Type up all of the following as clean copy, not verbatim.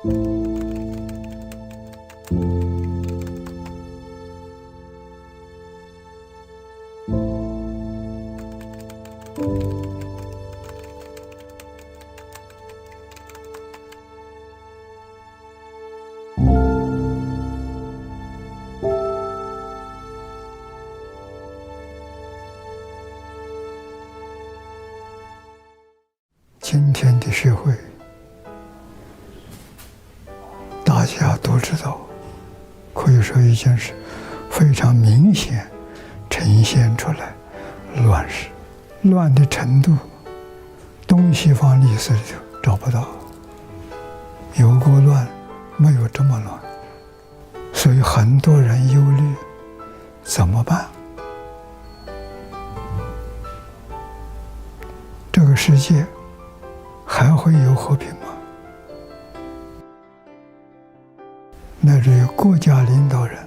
今天的社会，大家都知道，可以说已经是非常明显呈现出来乱世。乱的程度，东西方历史里头找不到，有过乱，没有这么乱。所以很多人忧虑，怎么办？这个世界还会有和平吗？乃至于国家领导人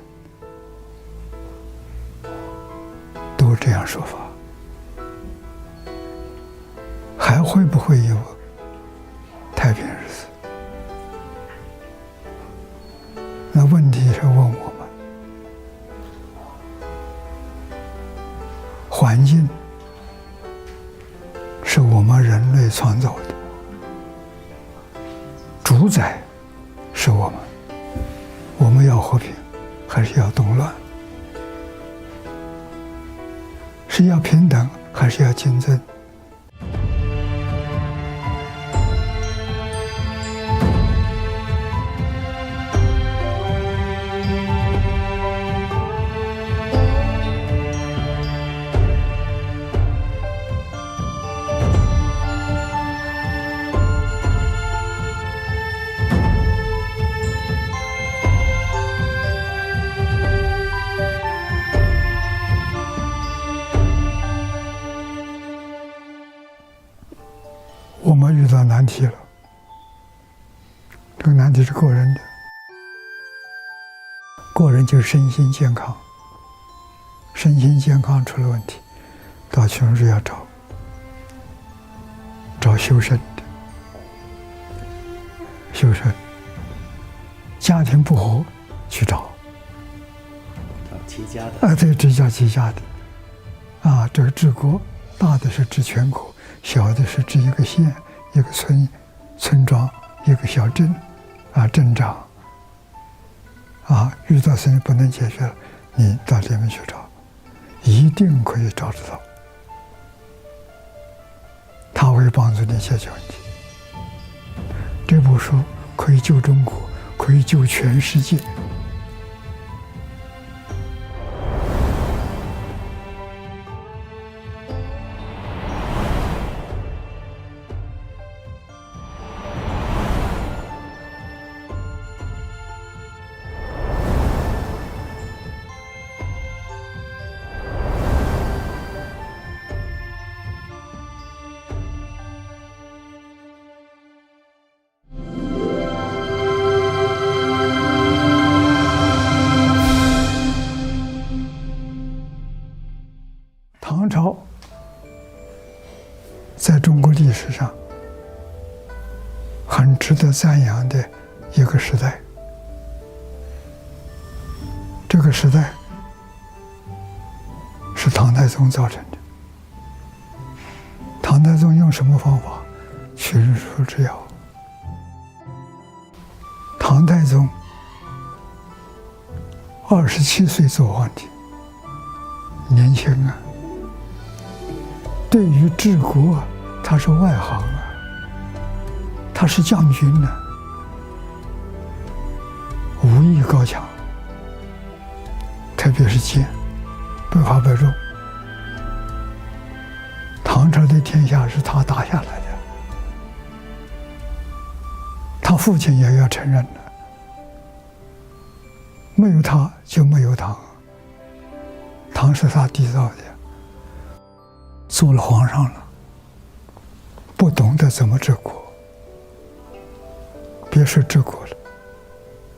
都这样说法，还会不会有太平日子？那问题是问我们，环境是我们人类创造的，主宰是我们，我们要和平，还是要动乱？是要平等，还是要竞争？我们遇到难题了，这个难题是个人的，个人就是身心健康，身心健康出了问题，到穷日要找修身的，修身，家庭不和去找齐家的对，这叫齐家的这个治国，大的是治全国，小的是治一个县、一个村庄、一个小镇镇长遇到事情不能解决了，你到里面去找，一定可以找得到，他会帮助你解决问题。这部书可以救中国，可以救全世界。唐朝在中国历史上很值得赞扬的一个时代。这个时代是唐太宗造成的。唐太宗用什么方法？群书之要。唐太宗27岁做皇帝，年轻啊。对于治国他是外行他是将军武艺高强，特别是剑，百发百中。唐朝的天下是他打下来的，他父亲也要承认的，没有他就没有唐，唐是他缔造的。做了皇上了，不懂得怎么治国，别说治国了，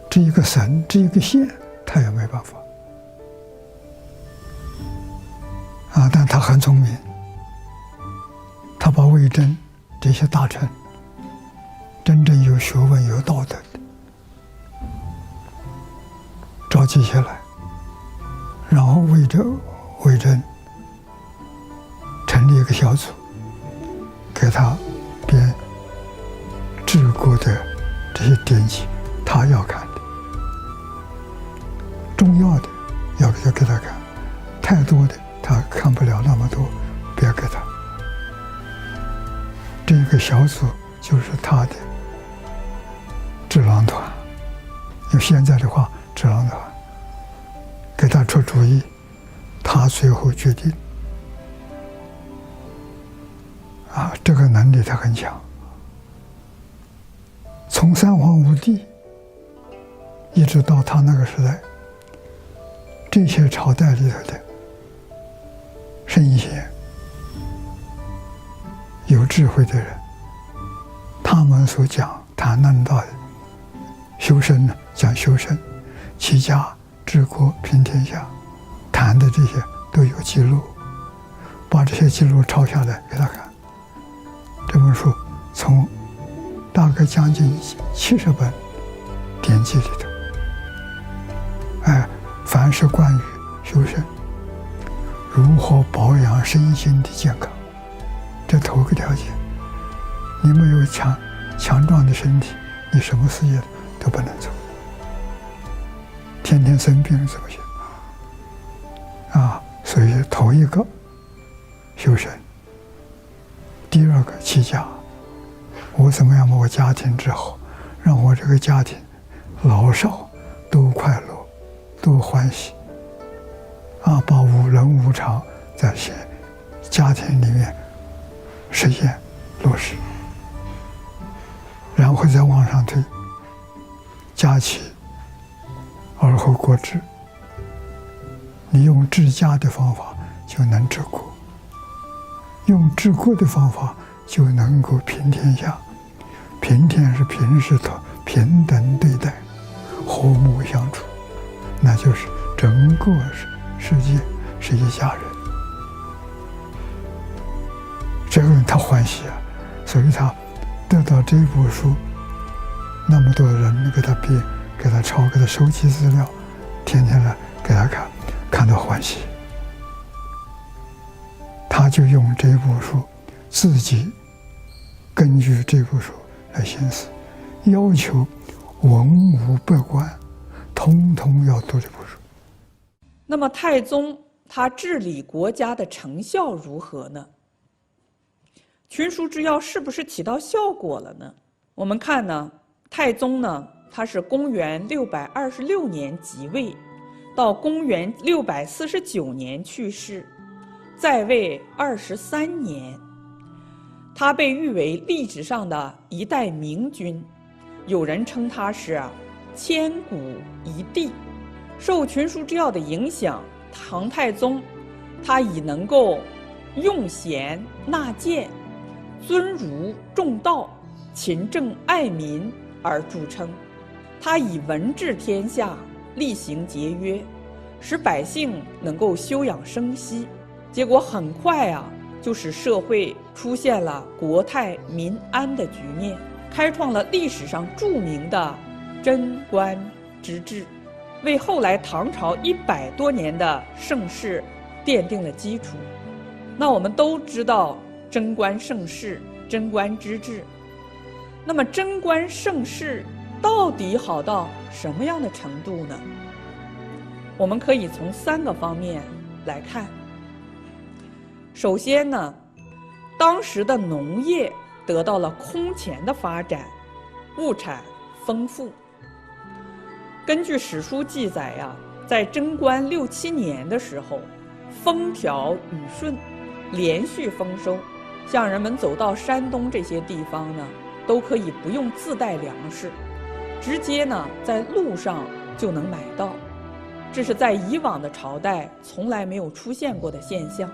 治一个省、治一个县，他也没办法但他很聪明，他把魏征这些大臣，真正有学问、有道德的，集下来，然后魏征成立一个小组，给他编治国的这些典籍，他要看的，重要的要给他看，太多的他看不了那么多，不要给他。这个小组就是他的智囊团，用现在的话，智囊团给他出主意，他最后决定。这个能力他很强。从三皇五帝一直到他那个时代，这些朝代里头的圣贤、有智慧的人，他们所谈论到的修身呢，讲修身、齐家、治国、平天下，谈的这些都有记录，把这些记录抄下来给他看。这本书从大概将近70本典籍里头，凡是关于修身，如何保养身心的健康，这头个条件。你没有强壮的身体，你什么事业都不能做，天天生病怎么行？所以头一个修身，第二个齐家，我怎么样把我家庭治好，让我这个家庭老少都快乐，都欢喜，把五伦五常在家庭里面实现落实，然后再往上推，家齐而后国治。你用治家的方法就能治国，用治国的方法就能够平天下。平天是平视的平等对待，和睦相处，那就是整个世界是一家人。这个人他欢喜所以他得到这部书，那么多人给他编、给他抄、给他收集资料，天天来给他看，看到欢喜。他就用这部书，自己根据这部书来行思，要求文武百官通通要读这部书。那么太宗他治理国家的成效如何呢？群书之要是不是起到效果了呢？我们看呢，太宗呢，他是公元626年即位，到公元649年去世，在位23年。他被誉为历史上的一代明君，有人称他是千古一帝。受群书之要的影响，唐太宗他以能够用贤纳谏、尊儒重道、勤政爱民而著称。他以文治天下，厉行节约，使百姓能够休养生息。结果很快就使社会出现了国泰民安的局面，开创了历史上著名的贞观之治，为后来唐朝100多年的盛世奠定了基础。那我们都知道贞观盛世、贞观之治，那么贞观盛世到底好到什么样的程度呢？我们可以从3个方面来看。首先呢，当时的农业得到了空前的发展，物产丰富。根据史书记载在贞观6、7年的时候，风调雨顺，连续丰收，像人们走到山东这些地方呢，都可以不用自带粮食，直接呢在路上就能买到，这是在以往的朝代从来没有出现过的现象。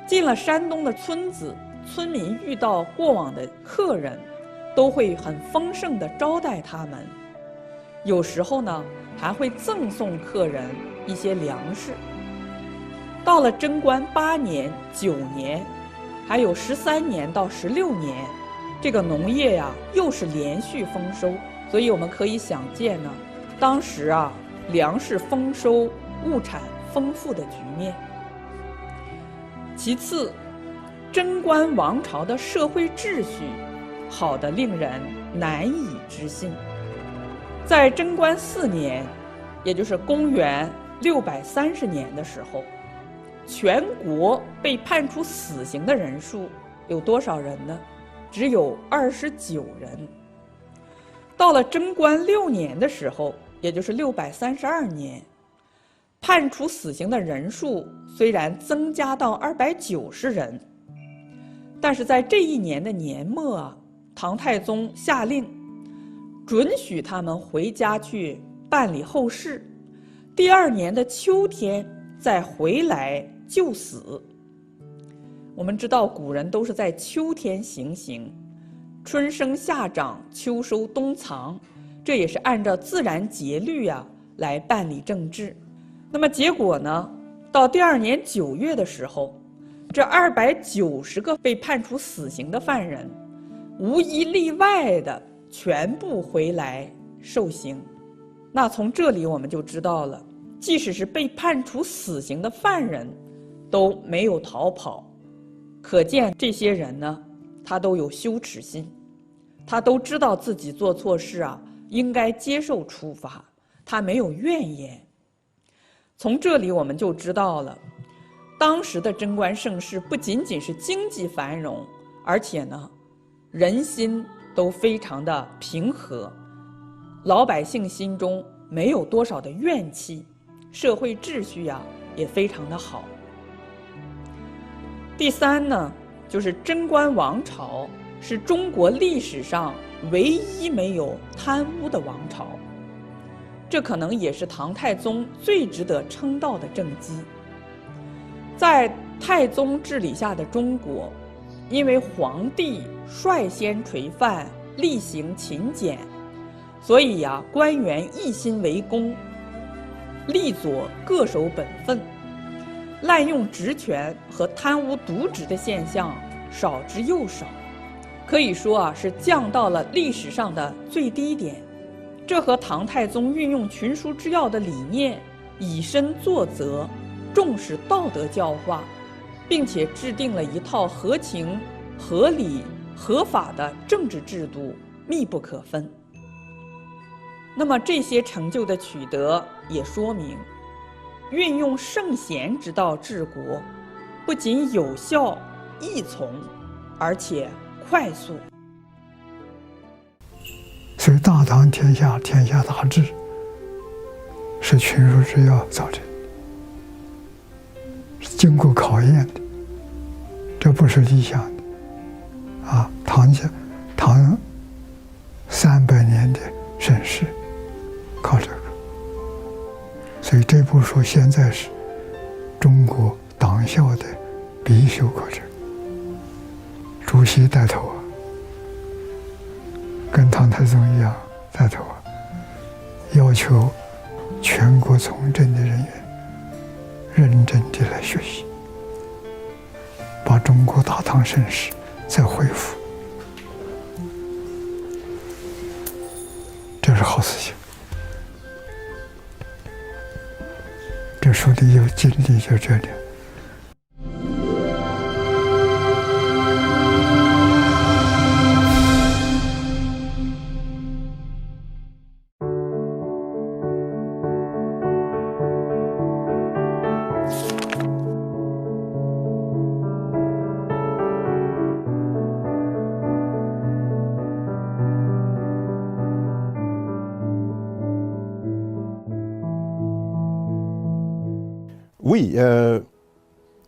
进了山东的村子，村民遇到过往的客人，都会很丰盛地招待他们，有时候呢还会赠送客人一些粮食。到了贞观8年、9年，还有13年到16年，这个农业又是连续丰收，所以我们可以想见呢，当时粮食丰收、物产丰富的局面。其次，贞观王朝的社会秩序好得令人难以置信。在贞观4年，也就是公元630年的时候，全国被判处死刑的人数有多少人呢？只有29人。到了贞观6年的时候，也就是632年，判处死刑的人数虽然增加到290人，但是在这一年的年末啊，唐太宗下令准许他们回家去办理后事，第2年的秋天再回来就死。我们知道古人都是在秋天行刑，春生夏长，秋收冬藏，这也是按照自然节律来办理政治。那么结果呢，到第2年9月的时候，这290个被判处死刑的犯人，无一例外的全部回来受刑。那从这里我们就知道了，即使是被判处死刑的犯人都没有逃跑，可见这些人呢，他都有羞耻心，他都知道自己做错事应该接受处罚，他没有怨言。从这里我们就知道了，当时的贞观盛世不仅仅是经济繁荣，而且呢，人心都非常的平和，老百姓心中没有多少的怨气，社会秩序也非常的好。第3呢，就是贞观王朝是中国历史上唯一没有贪污的王朝，这可能也是唐太宗最值得称道的政绩。在太宗治理下的中国，因为皇帝率先垂范，厉行勤俭，所以官员一心为公，力佐各守本分，滥用职权和贪污渎职的现象少之又少，可以说是降到了历史上的最低点。这和唐太宗运用群书之要的理念，以身作则，重视道德教化，并且制定了一套合情、合理、合法的政治制度密不可分。那么这些成就的取得，也说明运用圣贤之道治国，不仅有效易从，而且快速。所以大唐天下，天下大治，是群书之要造成的，是经过考验的，这不是理想的唐300年的盛世靠这个。所以这部书现在是中国党校的必修课程，主席带头跟唐太宗一样带头要求全国从政的人员认真地来学习，把中国大唐盛世再恢复，这是好事情。这书里有经历就这里。Oui,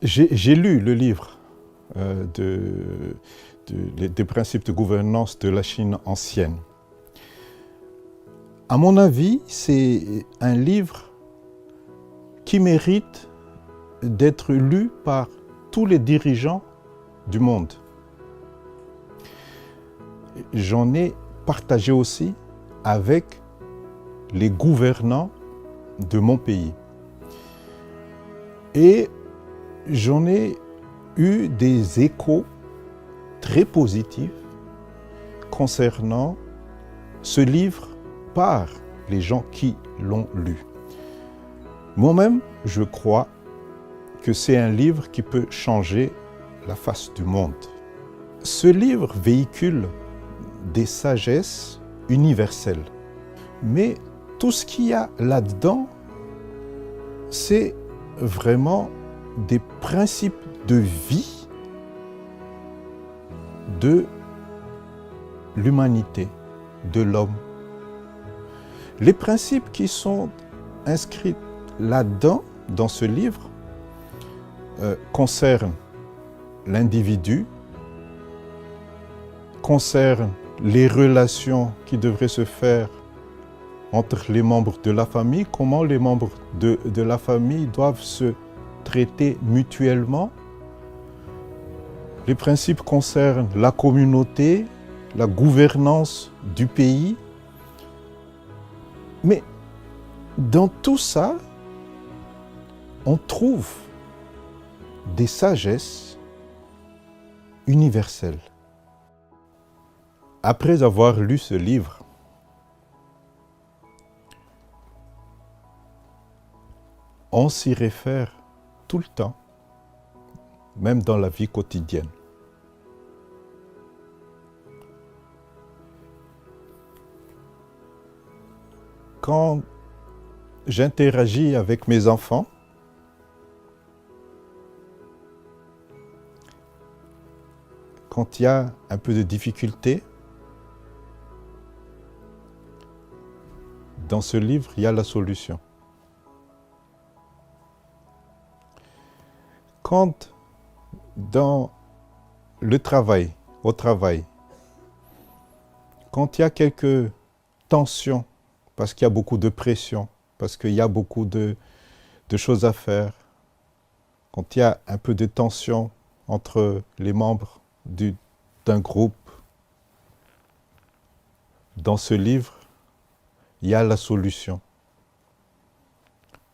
j'ai lu le livre des principes de gouvernance de la Chine ancienne. À mon avis, c'est un livre qui mérite d'être lu par tous les dirigeants du monde. J'en ai partagé aussi avec les gouvernants de mon pays. Et j'en ai eu des échos très positifs concernant ce livre par les gens qui l'ont lu. Moi-même, je crois que c'est un livre qui peut changer la face du monde. Ce livre véhicule des sagesses universelles. Mais tout ce qu'il y a là-dedans, c'est vraiment des principes de vie de l'humanité, de l'homme. Les principes qui sont inscrits là-dedans, dans ce livre, concernent l'individu, concernent les relations qui devraient se faire entre les membres de la famille, comment les membres de la famille doivent se traiter mutuellement. Les principes concernent la communauté, la gouvernance du pays. Mais dans tout ça, on trouve des sagesses universelles. Après avoir lu ce livre, on s'y réfère tout le temps, même dans la vie quotidienne. Quand j'interagis avec mes enfants, quand il y a un peu de difficulté, dans ce livre, il y a la solution. Quand dans le travail, au travail, quand il y a quelques tensions, parce qu'il y a beaucoup de pression, parce qu'il y a beaucoup de choses à faire, quand il y a un peu de tension entre les membres d'un groupe, dans ce livre, il y a la solution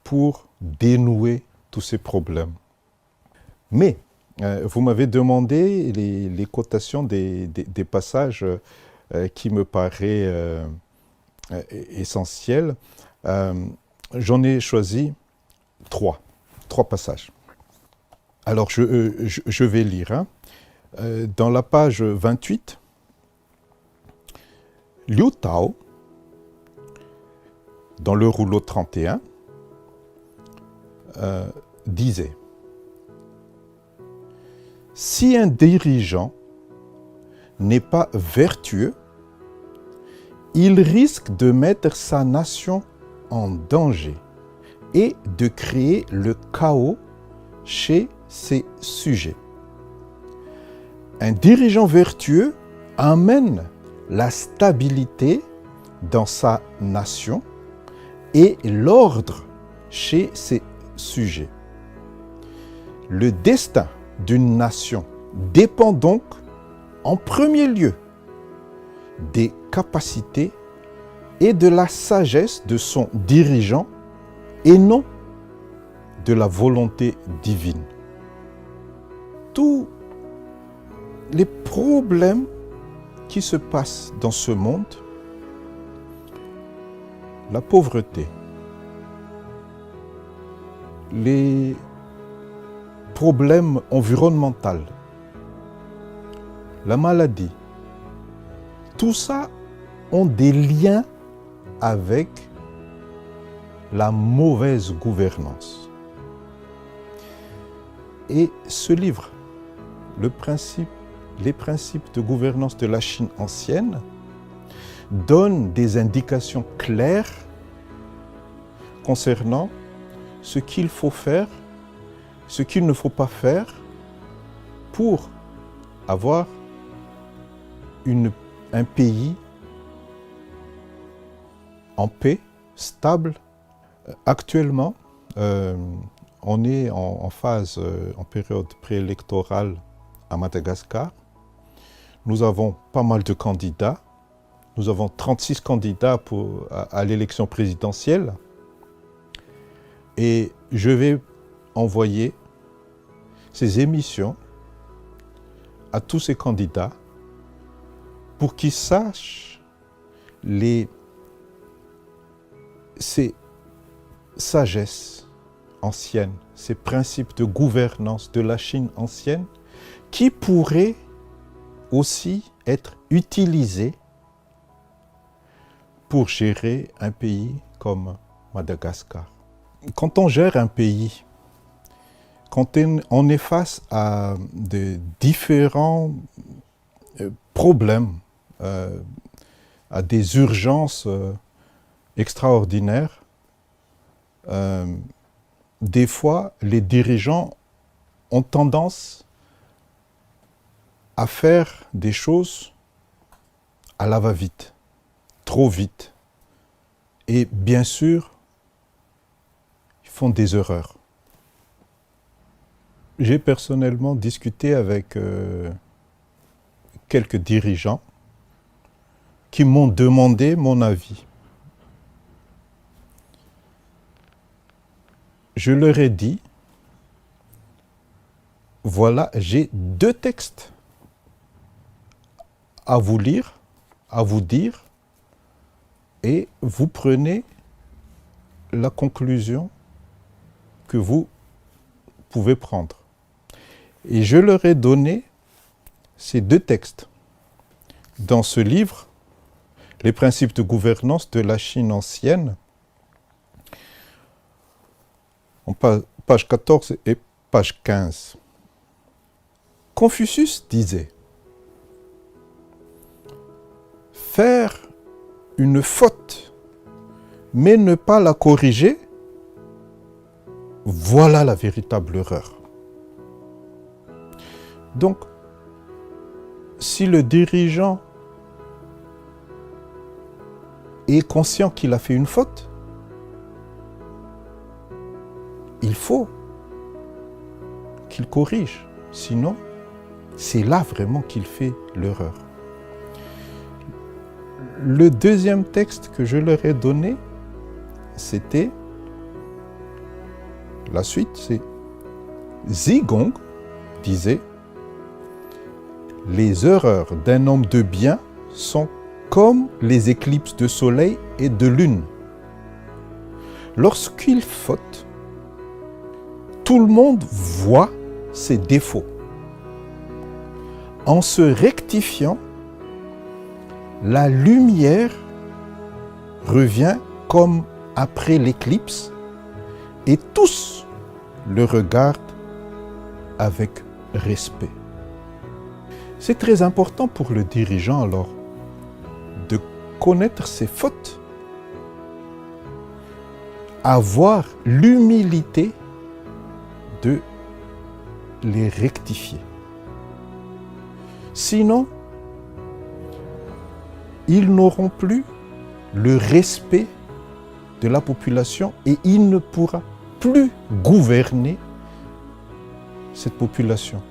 pour dénouer tous ces problèmes. Mais, vous m'avez demandé les cotations des passages qui me paraissent essentiels. J'en ai choisi trois passages. Alors, je vais lire. Hein. Dans la page 28, Liu Tao, dans le rouleau 31, disait: si un dirigeant n'est pas vertueux, il risque de mettre sa nation en danger et de créer le chaos chez ses sujets. Un dirigeant vertueux amène la stabilité dans sa nation et l'ordre chez ses sujets. Le destin d'une nation dépend donc en premier lieu des capacités et de la sagesse de son dirigeant et non de la volonté divine. Tous les problèmes qui se passent dans ce monde, la pauvreté, les problèmes environnementaux, la maladie, tout ça ont des liens avec la mauvaise gouvernance. Et ce livre, les principes de gouvernance de la Chine ancienne, donne des indications claires concernant ce qu'il faut faire, ce qu'il ne faut pas faire pour avoir un pays en paix, stable. Actuellement, on est en phase, en période préélectorale à Madagascar. Nous avons pas mal de candidats. Nous avons 36 candidats à l'élection présidentielle. Et je vais envoyer ces émissions à tous ces candidats pour qu'ils sachent ces sagesses ancienne, ces principes de gouvernance de la Chine ancienne, qui pourraient aussi être utilisés pour gérer un pays comme Madagascar. Quand on gère un pays, quand on est face à de différents problèmes, à des urgences extraordinaires, des fois, les dirigeants ont tendance à faire des choses à la va-vite, trop vite. Et bien sûr, ils font des erreurs. J'ai personnellement discuté avec quelques dirigeants qui m'ont demandé mon avis. Je leur ai dit, voilà, j'ai 2 textes à vous lire, à vous dire, et vous prenez la conclusion que vous pouvez prendre. Et je leur ai donné ces 2 textes. Dans ce livre, Les principes de gouvernance de la Chine ancienne, en page 14 et page 15. Confucius disait, faire une faute, mais ne pas la corriger, voilà la véritable erreur. Donc, si le dirigeant est conscient qu'il a fait une faute, il faut qu'il corrige. Sinon, c'est là vraiment qu'il fait l'erreur. Le deuxième texte que je leur ai donné, c'était la suite, c'est Zigong disait « Les erreurs d'un homme de bien sont comme les éclipses de soleil et de lune. Lorsqu'il faute, tout le monde voit ses défauts. En se rectifiant, la lumière revient comme après l'éclipse et tous le regardent avec respect. » C'est très important pour le dirigeant alors de connaître ses fautes, avoir l'humilité de les rectifier. Sinon, ils n'auront plus le respect de la population et il ne pourra plus gouverner cette population.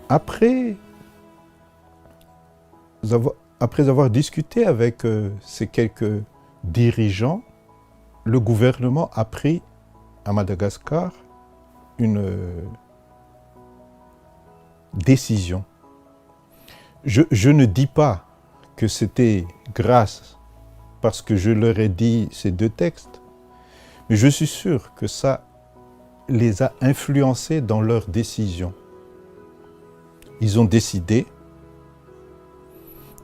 Après avoir discuté avec ces quelques dirigeants, le gouvernement a pris à Madagascar une décision. Je ne dis pas que c'était grâce parce que je leur ai dit ces 2 textes, mais je suis sûr que ça les a influencés dans leur décision. Ils ont décidé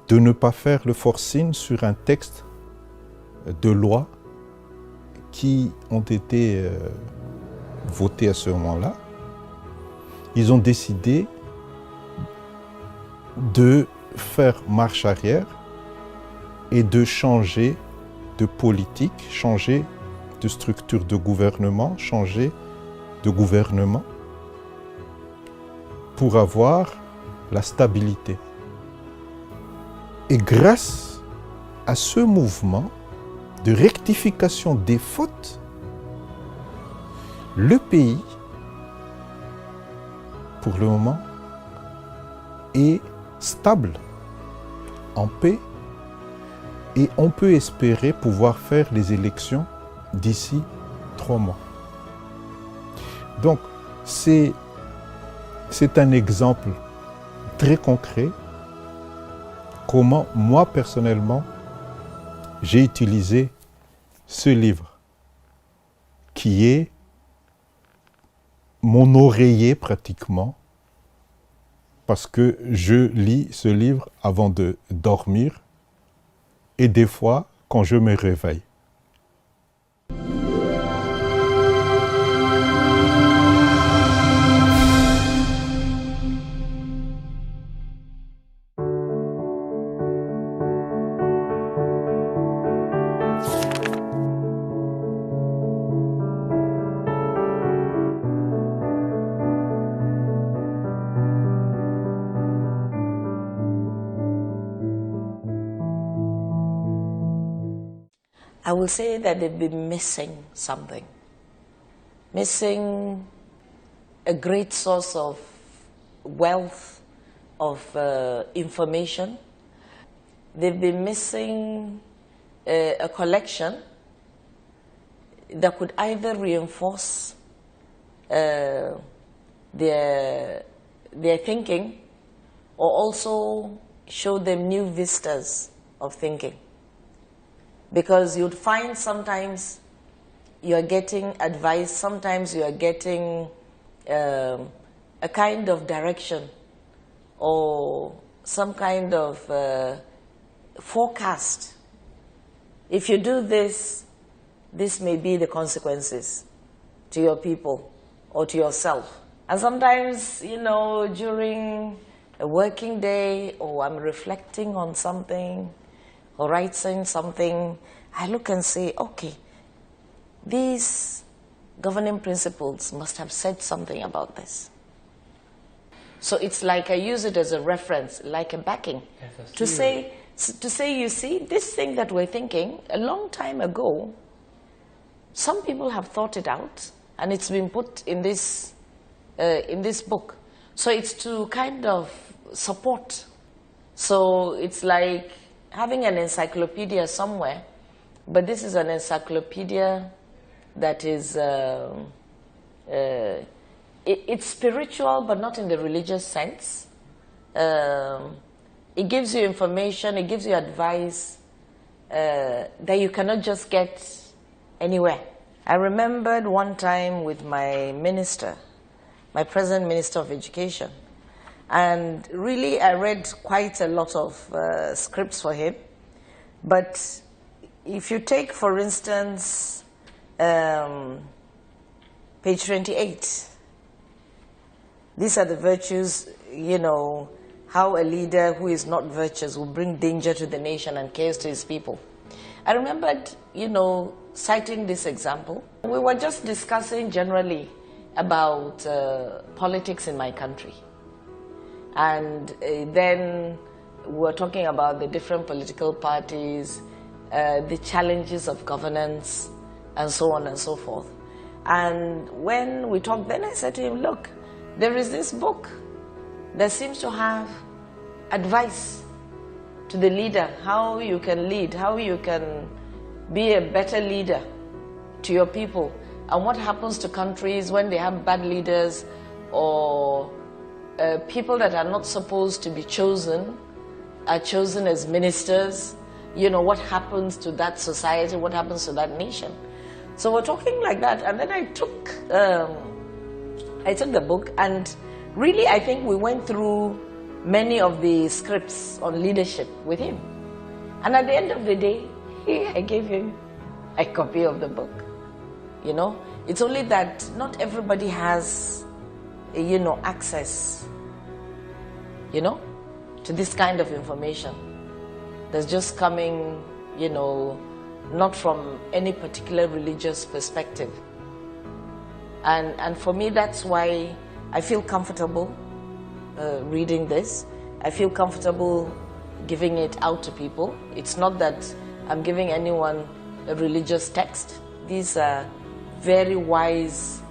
de ne pas faire le forcing sur un texte de loi qui ont été votés à ce moment-là. Ils ont décidé de faire marche arrière et de changer de politique, changer de structure de gouvernement, changer de gouvernement pour avoir la stabilité. Et grâce à ce mouvement de rectification des fautes, le pays, pour le moment, est stable, en paix, et on peut espérer pouvoir faire les élections d'ici 3 mois. Donc, c'est un exemple très concret comment moi personnellement j'ai utilisé ce livre, qui est mon oreiller pratiquement, parce que je lis ce livre avant de dormir et des fois quand je me réveille. I will say that they've been missing something, missing a great source of wealth, of information. They've been missing a collection that could either reinforce their thinking or also show them new vistas of thinking. Because you'd find sometimes you're getting advice, sometimes you're getting a kind of direction or some kind of forecast. If you do this, this may be the consequences to your people or to yourself. And sometimes, you know, during a working day, or I'm reflecting on something, or writing something, I look and say, okay, these governing principles must have said something about this. So it's like I use it as a reference, like a backing, to say, you see, this thing that we're thinking a long time ago, some people have thought it out, and it's been put in this book. So it's to kind of support. So it's like having an encyclopedia somewhere, but this is an encyclopedia that is, it's spiritual, but not in the religious sense. It gives you information, it gives you advice that you cannot just get anywhere. I remembered one time with my minister, my present Minister of Education, and really I read quite a lot of scripts for him. But if you take, for instance, page 28, these are the virtues, you know, how a leader who is not virtuous will bring danger to the nation and chaos to his people. I remembered, you know, citing this example. We were just discussing generally about politics in my country. And then we were talking about the different political parties, the challenges of governance, and so on and so forth. And when we talked, then I said to him, look, there is this book that seems to have advice to the leader, how you can lead, how you can be a better leader to your people, and what happens to countries when they have bad leaders or people that are not supposed to be chosen are chosen as ministers. You know, what happens to that society, what happens to that nation. So we're talking like that, and then I took the book, and really I think we went through many of the scripts on leadership with him. And at the end of the day, I gave him a copy of the book. You know, it's only that not everybody has, you know, access, you know, to this kind of information. That's just coming, you know, not from any particular religious perspective. And for me, that's why I feel comfortable reading this. I feel comfortable giving it out to people. It's not that I'm giving anyone a religious text. These are very wise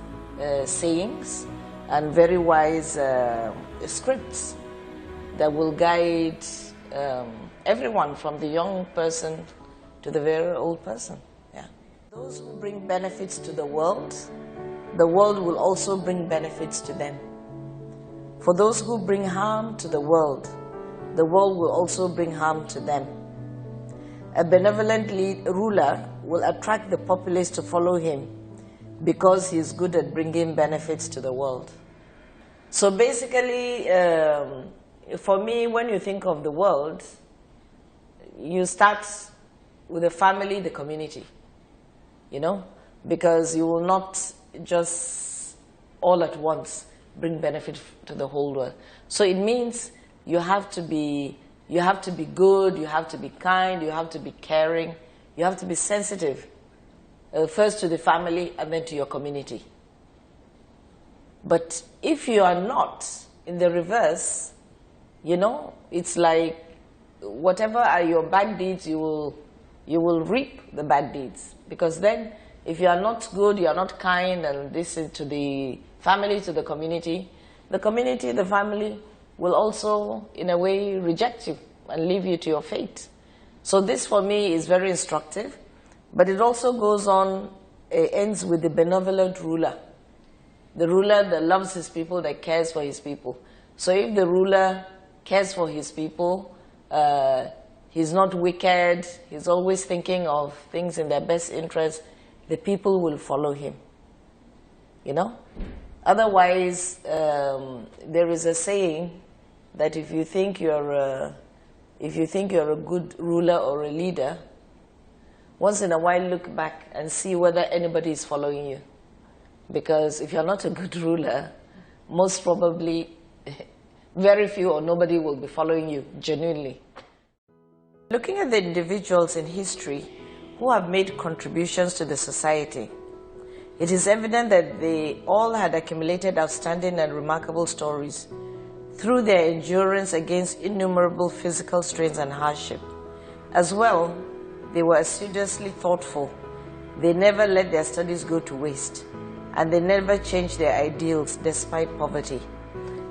sayings and very wise scripts that will guide everyone from the young person to the very old person. Yeah. Those who bring benefits to the world will also bring benefits to them. For those who bring harm to the world will also bring harm to them. A benevolent ruler will attract the populace to follow him because he's good at bringing benefits to the world. So basically, for me, when you think of the world, you start with the family, the community, you know, because you will not just all at once bring benefit to the whole world. So it means you have to be good, you have to be kind, you have to be caring, you have to be sensitive, first to the family and then to your community. But if you are not, in the reverse, you know, it's like whatever are your bad deeds, you will reap the bad deeds. Because then, if you are not good, you are not kind, and this is to the family, to the community, the family will also, in a way, reject you and leave you to your fate. So this, for me, is very instructive. But it also goes on, ends with the benevolent ruler. The ruler that loves his people, that cares for his people. So if the ruler cares for his people, he's not wicked, he's always thinking of things in their best interest, the people will follow him. You know? Otherwise, there is a saying that if you think you're a good ruler or a leader, once in a while look back and see whether anybody is following you. Because if you're not a good ruler, most probably very few or nobody will be following you, genuinely. Looking at the individuals in history who have made contributions to the society, it is evident that they all had accumulated outstanding and remarkable stories through their endurance against innumerable physical strains and hardship. As well, they were assiduously thoughtful. They never let their studies go to waste, and they never changed their ideals despite poverty.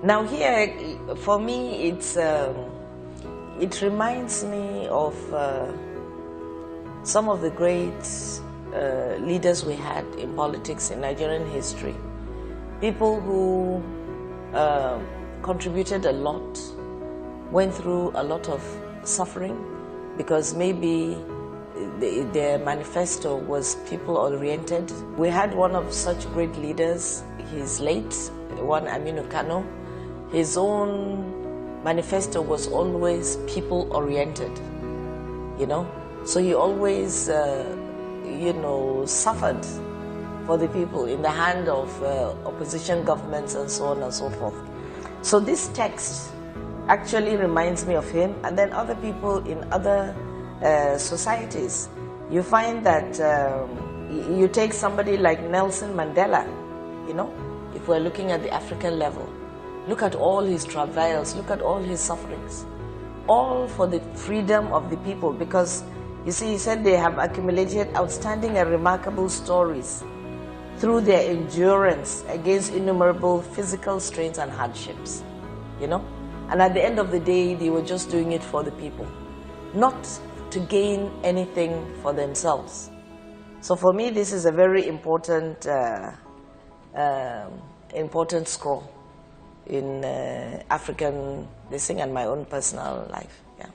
Now here, for me, it reminds me of some of the great leaders we had in politics in Nigerian history. People who contributed a lot, went through a lot of suffering, because maybe their manifesto was people-oriented. We had one of such great leaders, he's late, one Aminu Kano. His own manifesto was always people-oriented, you know. So he always, you know, suffered for the people in the hand of opposition governments and so on and so forth. So this text actually reminds me of him, and then other people in other societies. You find that you take somebody like Nelson Mandela, you know, if we're looking at the African level, look at all his travails, look at all his sufferings, all for the freedom of the people, because you see, he said they have accumulated outstanding and remarkable stories through their endurance against innumerable physical strains and hardships, you know. And at the end of the day, they were just doing it for the people, not to gain anything for themselves. So for me, this is a very important, important scroll in African listing and my own personal life. Yeah.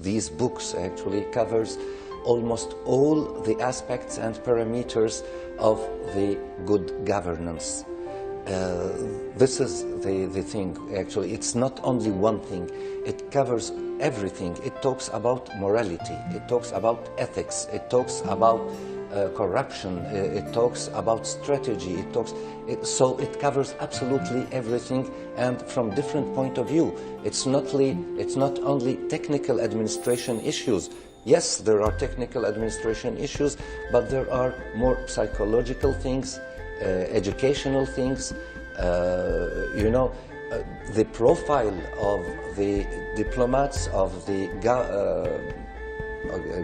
These books actually covers almost all the aspects and parameters of the good governance. This is the thing, actually. It's not only one thing. It covers everything. It talks about morality. It talks about ethics. It talks about corruption. It talks about strategy. So it covers absolutely everything, and from different point of view. It's not only technical administration issues. Yes, there are technical administration issues, but there are more psychological things, educational things. You know, the profile of the diplomats, of the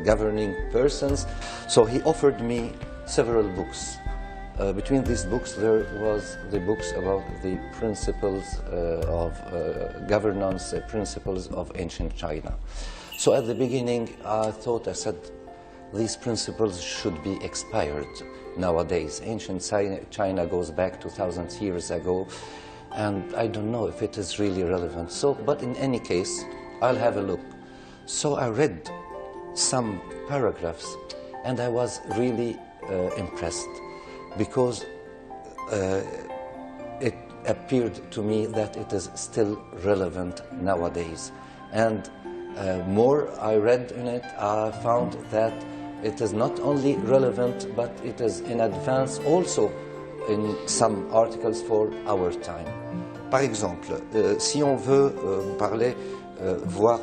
governing persons. So he offered me several books, Between these books, there was the books about the principles of governance, principles of ancient China. So at the beginning, I said, these principles should be expired nowadays. Ancient China goes back 2,000 years ago, and I don't know if it is really relevant. So, but in any case, I'll have a look. So I read some paragraphs, and I was really impressed, because it appeared to me that it is still relevant nowadays. And more I read in it, I found that it is not only relevant, but it is in advance also in some articles for our time. Par exemple, si on veut voir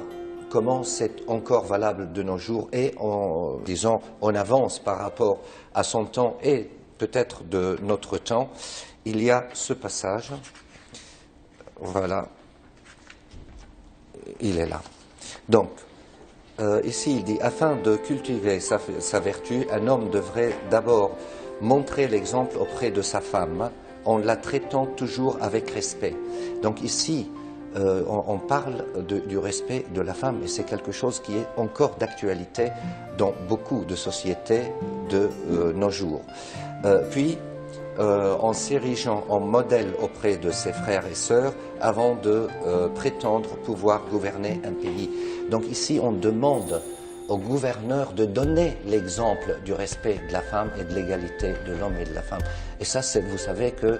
comment c'est encore valable de nos jours et en avance par rapport à son temps et peut-être de notre temps, il y a ce passage, voilà, il est là. Donc, ici il dit, afin de cultiver sa vertu, un homme devrait d'abord montrer l'exemple auprès de sa femme, en la traitant toujours avec respect. Donc ici, on parle du respect de la femme, et c'est quelque chose qui est encore d'actualité dans beaucoup de sociétés de nos jours. Puis, en s'érigeant en modèle auprès de ses frères et sœurs, avant de prétendre pouvoir gouverner un pays. Donc ici, on demande au gouverneur de donner l'exemple du respect de la femme et de l'égalité de l'homme et de la femme. Et ça, vous savez que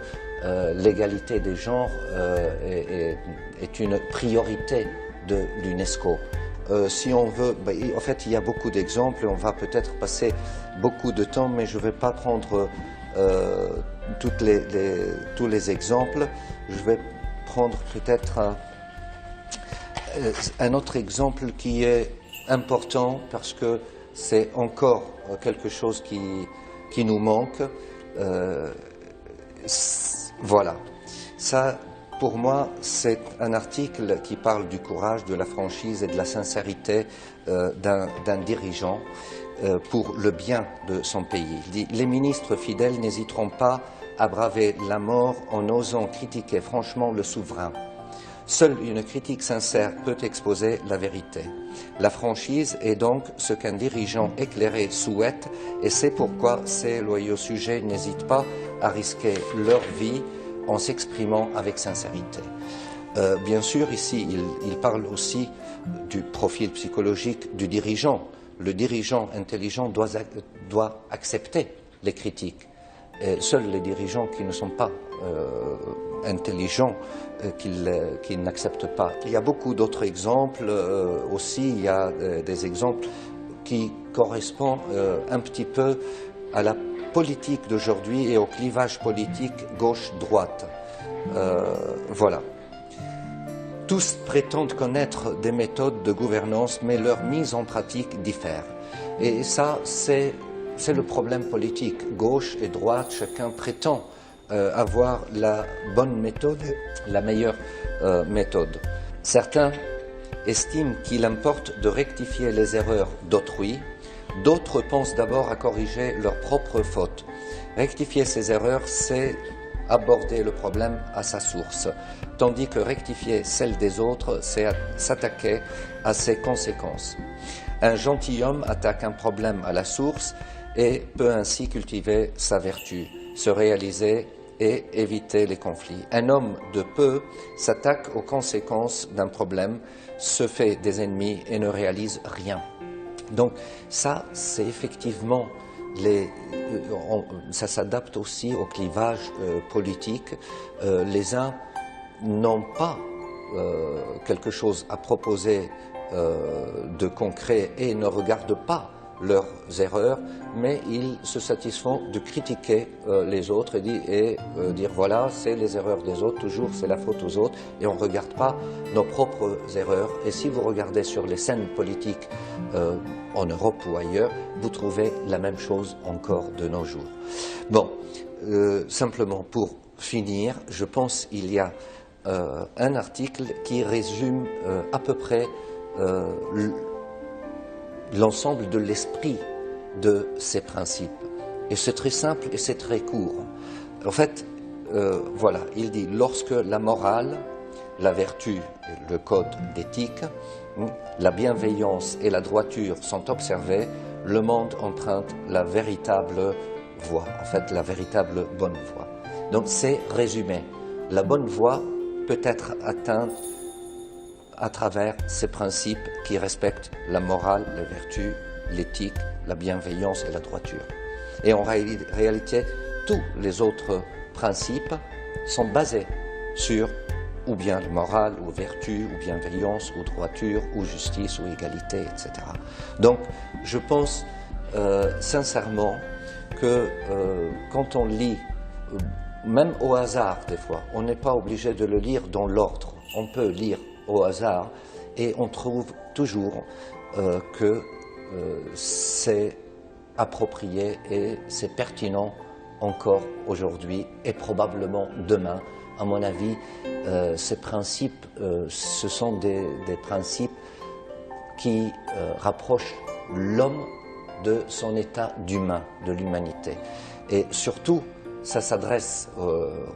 l'égalité des genres est une priorité de l'UNESCO. Si on veut, en fait, il y a beaucoup d'exemples, on va peut-être passer beaucoup de temps, mais je ne vais pas prendre tous les exemples. Je vais prendre peut-être un autre exemple qui est important, parce que c'est encore quelque chose qui nous manque. Voilà. Ça, pour moi, c'est un article qui parle du courage, de la franchise et de la sincérité d'un dirigeant pour le bien de son pays. Il dit, les ministres fidèles n'hésiteront pas à braver la mort en osant critiquer franchement le souverain. Seule une critique sincère peut exposer la vérité. La franchise est donc ce qu'un dirigeant éclairé souhaite, et c'est pourquoi ces loyaux sujets n'hésitent pas à risquer leur vie en s'exprimant avec sincérité. Bien sûr, ici, il parle aussi du profil psychologique du dirigeant. Le dirigeant intelligent doit accepter les critiques. Et seuls les dirigeants qui ne sont pas intelligents, qui n'acceptent pas. Il y a beaucoup d'autres exemples aussi. Il y a des exemples qui correspondent un petit peu à la politique d'aujourd'hui et au clivage politique gauche-droite. Voilà. Tous prétendent connaître des méthodes de gouvernance, mais leur mise en pratique diffère. Et ça, c'est le problème politique. Gauche et droite, chacun prétend avoir la bonne méthode, la meilleure méthode. Certains estiment qu'il importe de rectifier les erreurs d'autrui. D'autres pensent d'abord à corriger leurs propres fautes. Rectifier ces erreurs, c'est aborder le problème à sa source, tandis que rectifier celle des autres, c'est s'attaquer à ses conséquences. Un gentilhomme attaque un problème à la source et peut ainsi cultiver sa vertu, se réaliser et éviter les conflits. Un homme de peu s'attaque aux conséquences d'un problème, se fait des ennemis et ne réalise rien. Donc ça, c'est effectivement, ça s'adapte aussi au clivage politique. Les uns n'ont pas quelque chose à proposer de concret et ne regardent pas leurs erreurs, mais ils se satisfont de critiquer les autres et dire voilà, c'est les erreurs des autres, toujours c'est la faute aux autres, et on ne regarde pas nos propres erreurs. Et si vous regardez sur les scènes politiques en Europe ou ailleurs, vous trouvez la même chose encore de nos jours. Bon, simplement pour finir, je pense qu'il y a un article qui résume à peu près l'ensemble de l'esprit de ces principes. Et c'est très simple et c'est très court. En fait, voilà, il dit, lorsque la morale, la vertu, le code d'éthique, la bienveillance et la droiture sont observés, le monde emprunte la véritable voie, en fait la véritable bonne voie. Donc c'est résumé. La bonne voie peut être atteinte à travers ces principes qui respectent la morale, la vertu, l'éthique, la bienveillance et la droiture. Et en réalité, tous les autres principes sont basés sur ou bien la morale, ou vertu, ou bienveillance, ou droiture, ou justice, ou égalité, etc. Donc, je pense sincèrement que quand on lit, même au hasard des fois, on n'est pas obligé de le lire dans l'ordre. On peut lire au hasard et on trouve toujours que c'est approprié et c'est pertinent encore aujourd'hui et probablement demain. À mon avis, ces principes, ce sont des principes qui rapprochent l'homme de son état d'humain, de l'humanité. Et surtout, ça s'adresse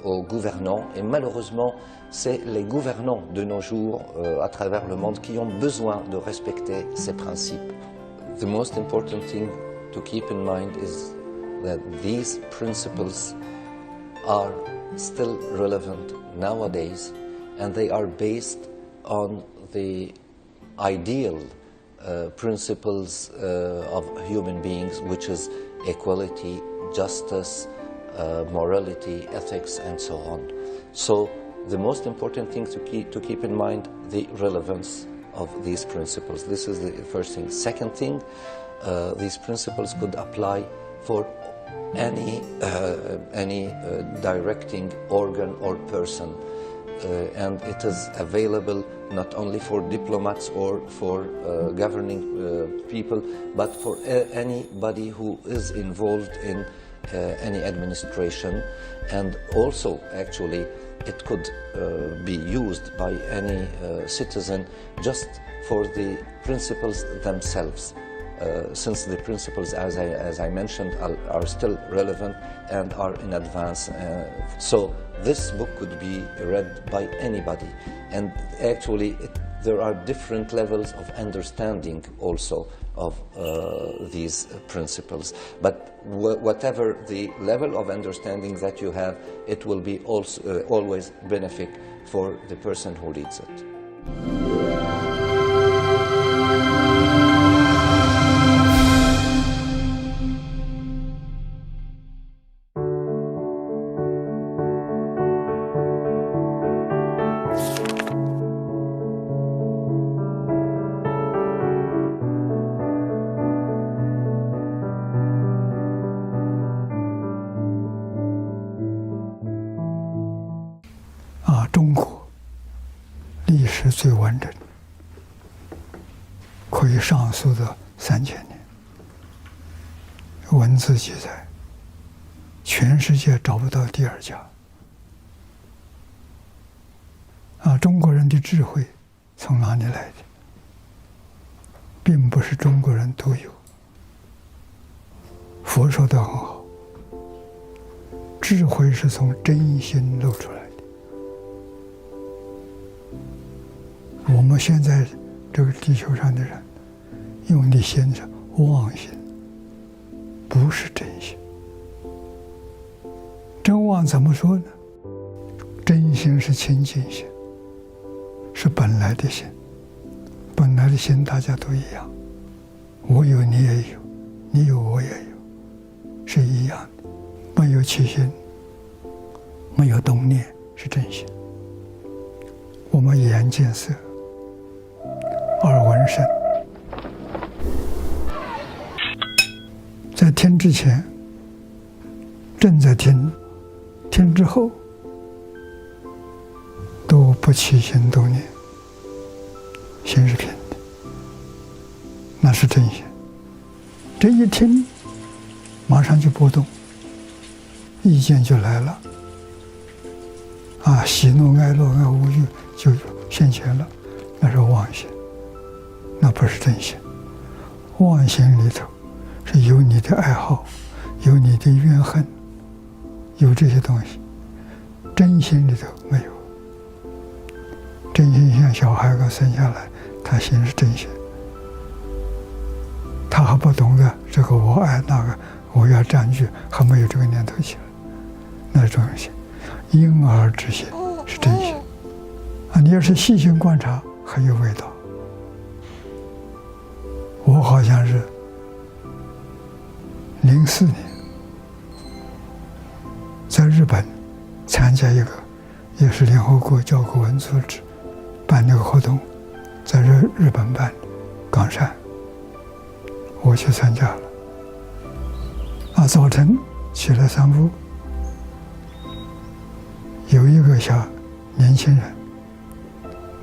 aux gouvernants, et malheureusement, c'est les gouvernants de nos jours, à travers le monde, qui ont besoin de respecter ces principes. The most important thing to keep in mind is that these principles are still relevant nowadays, and they are based on the ideal principles of human beings, which is equality, justice, morality, ethics, and so on. So the most important thing to keep in mind the relevance of these principles. This is the first thing. Second thing, these principles could apply for any directing organ or person, and it is available not only for diplomats or for governing people, but for anybody who is involved in any administration, and also actually it could be used by any citizen just for the principles themselves. Since the principles, as I mentioned, are still relevant and are in advance. So this book could be read by anybody. And actually, there are different levels of understanding also of these principles. But whatever the level of understanding that you have, it will be also, always benefit for the person who reads it.中国历史最完整，可以上溯到3000年，文字记载，全世界找不到第二家。中国人的智慧从哪里来的？并不是中国人独有。佛说得很好，智慧是从真心露出来的。我们现在这个地球上的人用的心是妄心，不是真心。真妄怎么说呢？真心是清净心，是本来的心。本来的心大家都一样，我有你也有，你有我也有，是一样的。没有起心，没有动念，是真心。我们眼见色，耳闻声，在听之前，正在听，听之后，都不起心动念，心是平的，那是真心。这一听，马上就波动，意见就来了，喜怒哀乐爱恶欲就现前了，那是妄心，那不是真心。妄心里头是有你的爱好，有你的怨恨，有这些东西，真心里头没有。真心像小孩刚生下来，他心是真心，他还不懂得这个我爱那个我要占据，还没有这个念头起来，那种心，婴儿之心是真心啊！你要是细心观察，很有味道。我好像是04年在日本参加一个，也是联合国教科文组织办那个活动，在日本办冈山，我去参加了。啊，早晨起来散步，有一个小年轻人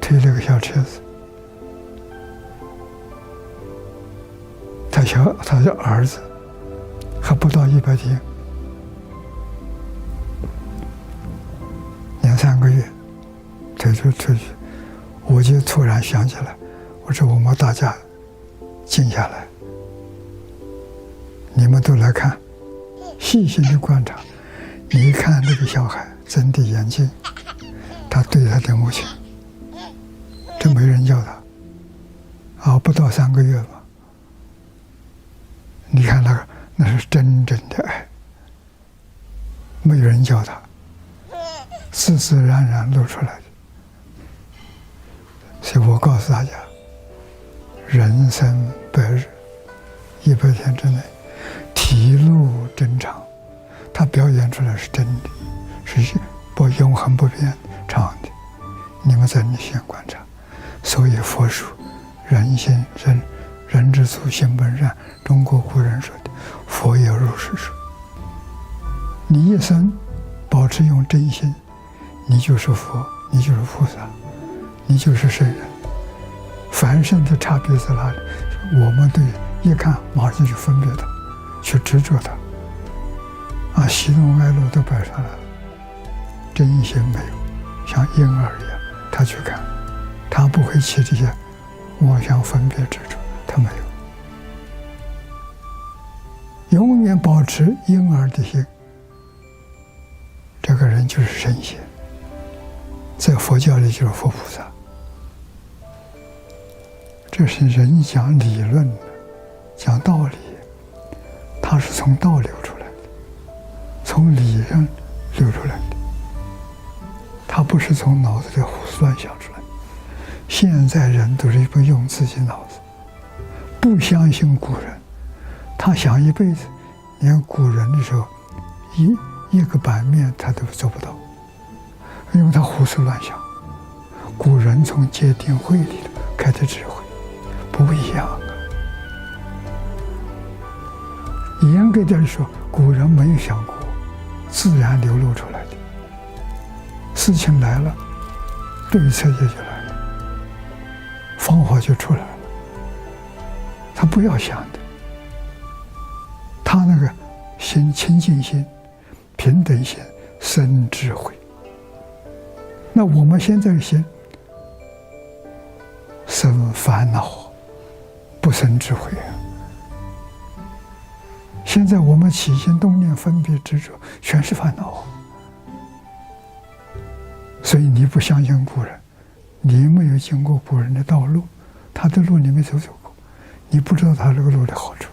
推了个小车子，他的儿子还不到100天，2、3个月推出去，我就突然想起来，我说我们大家静下来，你们都来看，细心的观察，你一看这个小孩睁的眼睛，他对他的母亲，这没人教他，不到3个月吧。你看那是真正的爱，没有人教他，自自然然露出来的。所以我告诉大家，人生100日，100天之内，体露真常，他表演出来是真的，是不永恒不变常的。你们在内心观察，所以佛说人心人之初性本善，中国古人说的，佛也如是说。你一生保持用真心，你就是佛，你就是菩萨，你就是圣人。凡圣的差别在哪里？我们对一看马上就分别它，去执着它，喜怒哀乐都摆上来了，真心没有，像婴儿一样，他去看，他不会起这些妄想分别执着，他没有，永远保持婴儿的心，这个人就是神仙，在佛教里就是佛菩萨。这是人讲理论的，讲道理，他是从道流出来的，从理上流出来的，他不是从脑子里胡思乱想出来的。现在人都是不用自己脑子，不相信古人，他想一辈子，连古人的时候一个版面他都做不到，因为他胡思乱想。古人从戒定慧里头开的智慧不一样啊。严格的说，古人没有想过，自然流露出来的。事情来了，对策也就来了，方法就出来了。他不要想的，他那个心清净心、平等心、生智慧。那我们现在的心生烦恼，不生智慧啊！现在我们起心动念、分别执着，全是烦恼。所以你不相信古人，你没有经过古人的道路，他的路你没走过，你不知道他这个路的好处。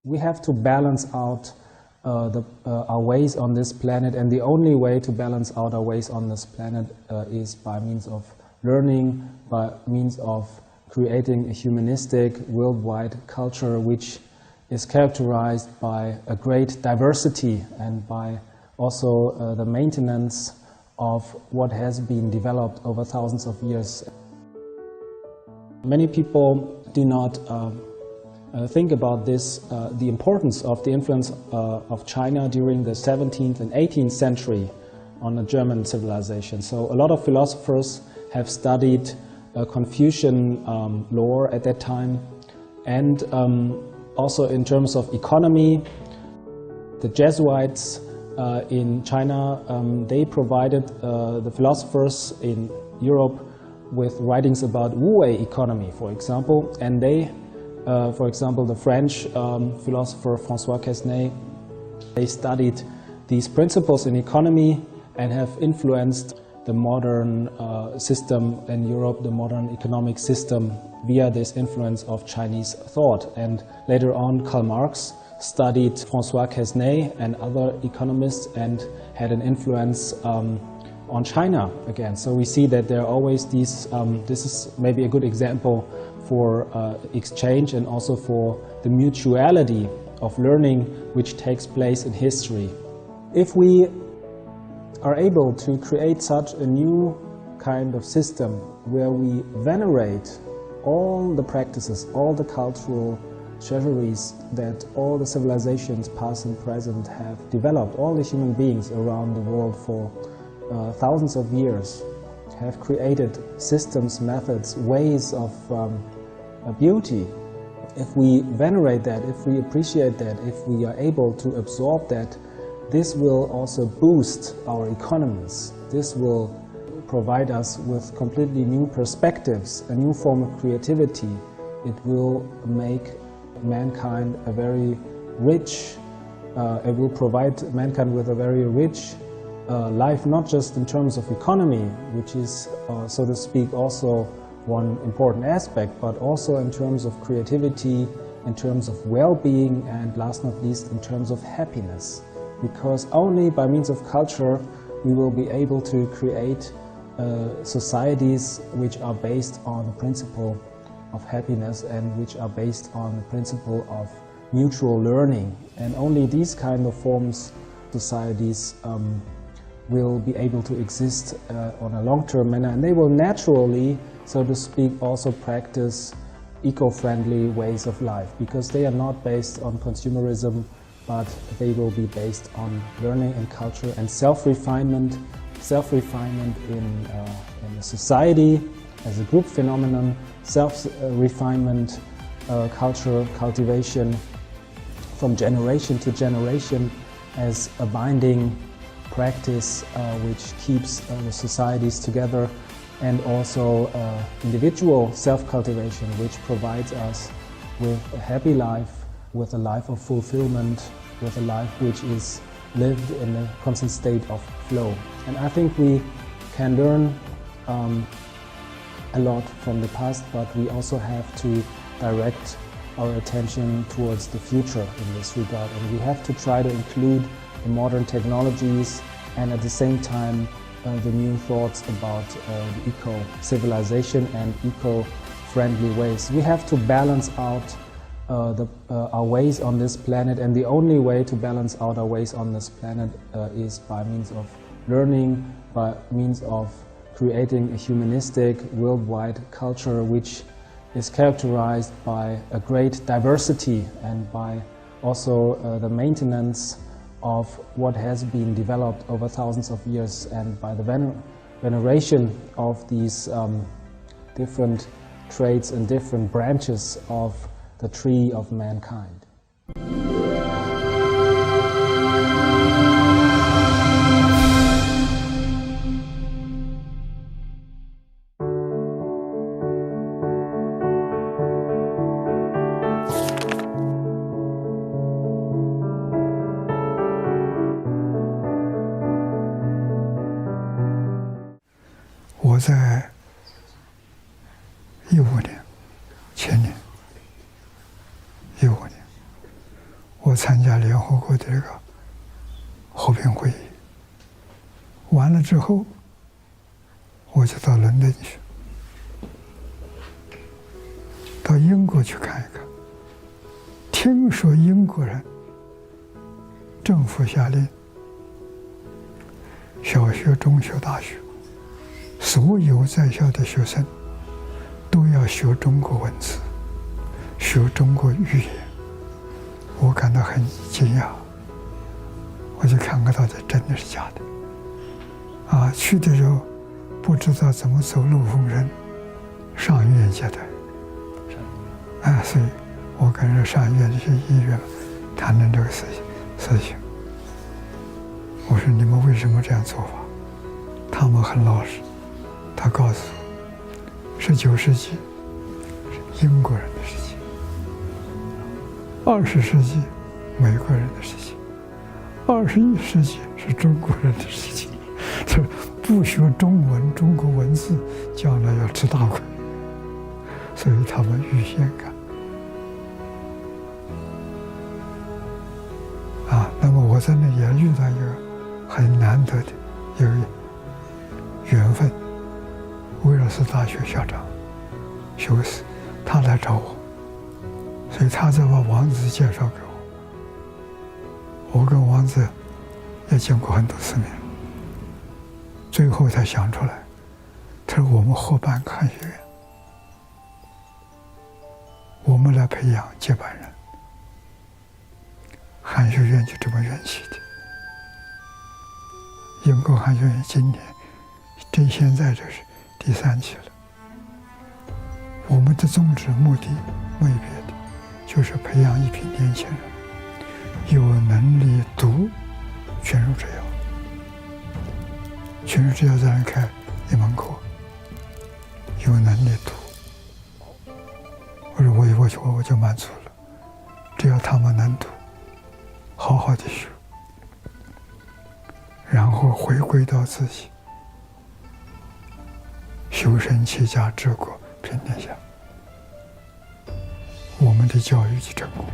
We have to balance out our ways on this planet, and the only way to balance out our ways on this planet is by means of learning, by means of creating a humanistic worldwide culture which is characterized by a great diversity and by also the maintenance of what has been developed over thousands of years. Many people do not think about this, the importance of the influence of China during the 17th and 18th century on the German civilization. So a lot of philosophers have studied Confucian lore at that time, and also in terms of economy, the Jesuits in China, they provided the philosophers in Europe with writings about Wu-wei economy, for example, and they, for example, the French philosopher François Quesnay, they studied these principles in economy and have influenced the modern system in Europe, the modern economic system, via this influence of Chinese thought. And later on, Karl Marx studied François Quesnay and other economists and had an influence on China again. So we see that there are always these, this is maybe a good example for exchange and also for the mutuality of learning which takes place in history. If we are able to create such a new kind of system where we venerate all the practices, all the cultural treasuries that all the civilizations past and present have developed, all the human beings around the world for thousands of years have created systems, methods, ways of beauty. If we venerate that, if we appreciate that, if we are able to absorb that, this will also boost our economies. This will provide us with completely new perspectives, a new form of creativity. It will make mankind a very rich, it will provide mankind with a very rich life, not just in terms of economy, which is, so to speak, also one important aspect, but also in terms of creativity, in terms of well-being, and last not least, in terms of happiness. Because only by means of culture we will be able to create societies which are based on the principle of happiness and which are based on the principle of mutual learning. And only these kind of forms, societies, will be able to exist on a long-term manner, and they will naturally, so to speak, also practice eco-friendly ways of life, because they are not based on consumerism, but they will be based on learning and culture and self-refinement, in a society as a group phenomenon, self-refinement, culture cultivation from generation to generation as a binding practice which keeps the societies together, and also individual self-cultivation which provides us with a happy life, with a life of fulfillment, with a life which is lived in a constant state of flow. And I think we can learn a lot from the past, but we also have to direct our attention towards the future in this regard. And we have to try to include the modern technologies and at the same time the new thoughts about the eco-civilization and eco-friendly ways. We have to balance out our ways on this planet, and the only way to balance out our ways on this planet is by means of learning, by means of creating a humanistic worldwide culture which is characterized by a great diversity and by also the maintenance of what has been developed over thousands of years, and by the veneration of these different traits and different branches of the tree of mankind.我在15年，前年15年，我参加联合国的这个和平会议，完了之后，我就到伦敦去，到英国去看一看。听说英国人政府下令，小学、中学、大学，所有在校的学生都要学中国文字，学中国语言，我感到很惊讶。我就看看到底真的是假的。啊，去的时候不知道怎么走路逢人，上医院接待。所以我跟着上医院这些医院谈论这个事情。我说你们为什么这样做法？他们很老实，他告诉我，19世纪是英国人的事情，20世纪美国人的事情，21世纪是中国人的事情。这不学中文，中国文字，将来要吃大亏。所以他们预先干。那么我在那也遇到一个很难得的一个缘分，威尔斯大学校长休斯，他来找我，所以他再把王子介绍给我。我跟王子也见过很多次面，最后才想出来，他说我们合办汉学院，我们来培养接班人。汉学院就这么缘起的。英国汉学院今年现在这是第3期了。我们的宗旨目的没别的，就是培养一批年轻人，有能力读全书治要。全书治要在那开一门课，有能力读。我说我就满足了，只要他们能读，好好的学，然后回归到自己，修身齐家治国平天下，我们的教育就成功了。